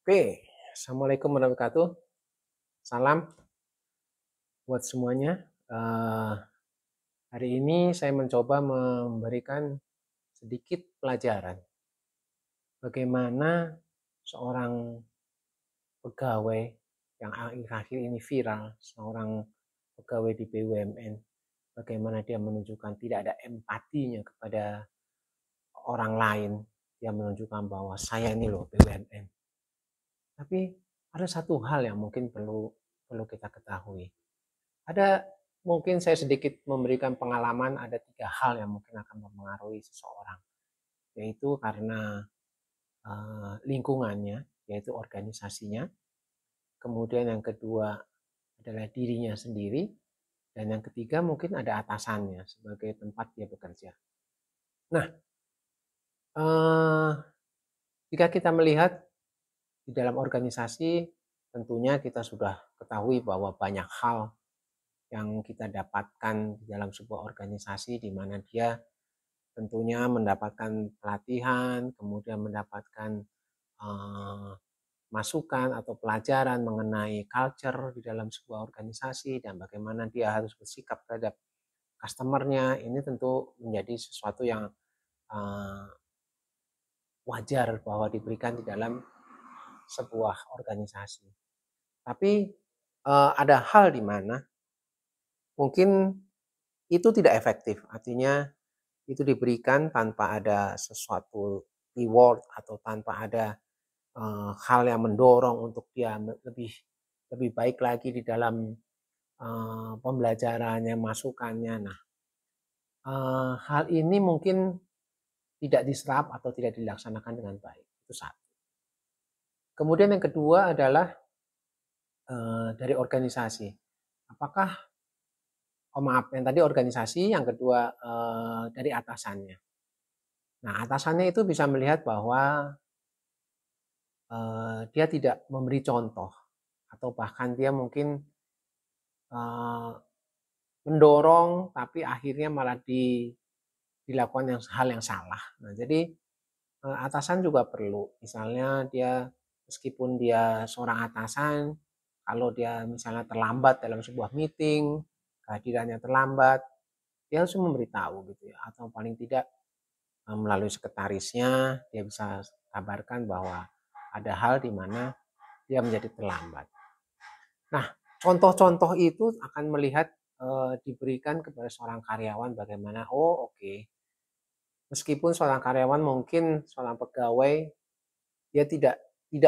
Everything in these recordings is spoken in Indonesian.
Oke, Assalamualaikum warahmatullahi wabarakatuh. Salam buat semuanya. Hari ini saya mencoba memberikan sedikit pelajaran bagaimana seorang pegawai yang akhir-akhir ini viral, seorang pegawai di BUMN, bagaimana dia menunjukkan tidak ada empatinya kepada orang lain. Dia menunjukkan bahwa saya ini loh BUMN. Tapi ada satu hal yang mungkin perlu perlu kita ketahui. Ada mungkin saya sedikit memberikan pengalaman, ada 3 hal yang mungkin akan mempengaruhi seseorang, yaitu karena, lingkungannya, yaitu organisasinya, kemudian yang kedua adalah dirinya sendiri, dan yang ketiga mungkin ada atasannya sebagai tempat dia bekerja. Nah, eee, jika kita melihat di dalam organisasi, tentunya kita sudah ketahui bahwa banyak hal yang kita dapatkan di dalam sebuah organisasi di mana dia tentunya mendapatkan pelatihan, kemudian mendapatkan, eee, masukan atau pelajaran mengenai culture di dalam sebuah organisasi dan bagaimana dia harus bersikap terhadap customer-nya. Ini tentu menjadi sesuatu yang, eee, wajar bahwa diberikan di dalam sebuah organisasi. Tapi, ada hal di mana mungkin itu tidak efektif, artinya itu diberikan tanpa ada sesuatu reward atau tanpa ada hal yang mendorong untuk dia lebih lebih baik lagi di dalam, pembelajarannya, masukannya. Nah, hal ini mungkin tidak diserap atau tidak dilaksanakan dengan baik, itu satu. Kemudian yang kedua adalah, dari organisasi. Apakah maaf, yang tadi organisasi, yang kedua, dari atasannya. Nah, atasannya itu bisa melihat bahwa, dia tidak memberi contoh atau bahkan dia mungkin, eee, mendorong tapi akhirnya malah dilakukan hal yang salah. Nah, jadi, atasan juga perlu misalnya dia meskipun dia seorang atasan, kalau dia misalnya terlambat dalam sebuah meeting, kehadirannya terlambat, dia harus memberitahu gitu ya, atau paling tidak, melalui sekretarisnya dia bisa kabarkan bahwa ada hal di mana dia menjadi terlambat. Nah, contoh-contoh itu akan melihat, diberikan kepada seorang karyawan bagaimana, oh oke, meskipun seorang karyawan mungkin seorang pegawai, dia tidak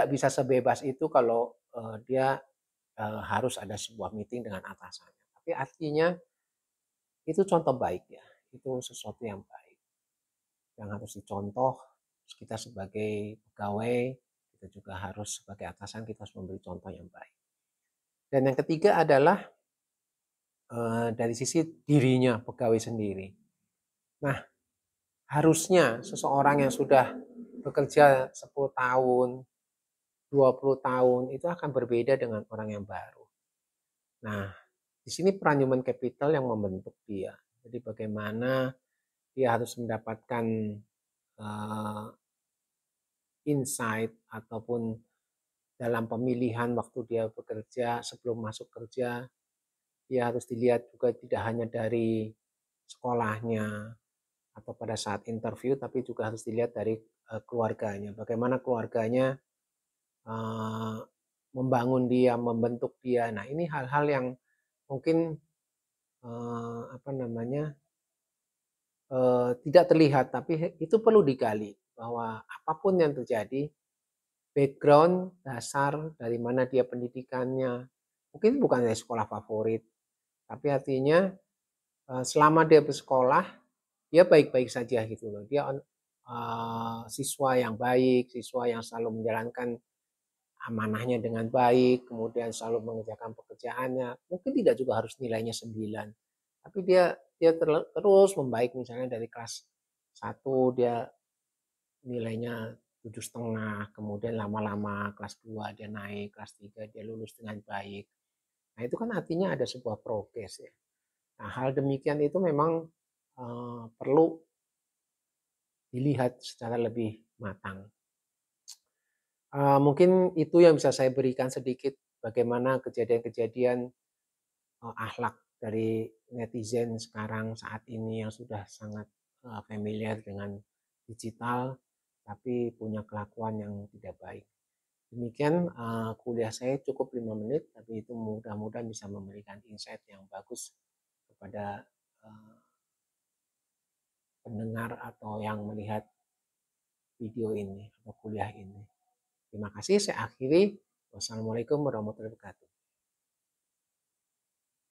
bisa sebebas itu kalau, dia, harus ada sebuah meeting dengan atasannya. Tapi artinya itu contoh baik ya, itu sesuatu yang baik, yang harus dicontoh, kita sebagai pegawai, kita juga harus sebagai atasan kita harus memberi contoh yang baik. Dan yang ketiga adalah, dari sisi dirinya pegawai sendiri. Nah, harusnya seseorang yang sudah bekerja 10 tahun, 20 tahun, itu akan berbeda dengan orang yang baru. Nah, di sini peran human capital yang membentuk dia. Jadi bagaimana dia harus mendapatkan, eee, insight ataupun dalam pemilihan waktu dia bekerja, sebelum masuk kerja, dia harus dilihat juga tidak hanya dari sekolahnya atau pada saat interview, tapi juga harus dilihat dari, keluarganya. Bagaimana keluarganya, eee, membangun dia, membentuk dia. Nah, ini hal-hal yang mungkin, apa namanya, tidak terlihat, tapi itu perlu digali bahwa apapun yang terjadi, background dasar dari mana dia pendidikannya, mungkin bukan dari sekolah favorit, tapi artinya, selama dia bersekolah, dia baik-baik saja gitu loh. Dia siswa yang baik, siswa yang selalu menjalankan amanahnya dengan baik, kemudian selalu mengerjakan pekerjaannya. Mungkin tidak juga harus nilainya 9, tapi dia dia terus membaik misalnya dari kelas 1 dia nilainya 7,5, kemudian lama-lama kelas 2 dia naik, kelas 3 dia lulus dengan baik. Nah, itu kan artinya ada sebuah progres ya. Nah, hal demikian itu memang, perlu dilihat secara lebih matang. Mungkin itu yang bisa saya berikan sedikit bagaimana kejadian-kejadian, akhlak dari netizen sekarang saat ini yang sudah sangat, familiar dengan digital, tapi punya kelakuan yang tidak baik. Demikian, kuliah saya cukup 5 menit, tapi itu mudah-mudahan bisa memberikan insight yang bagus kepada, eee, pendengar atau yang melihat video ini atau kuliah ini. Terima kasih, saya akhiri. Wassalamualaikum warahmatullahi wabarakatuh.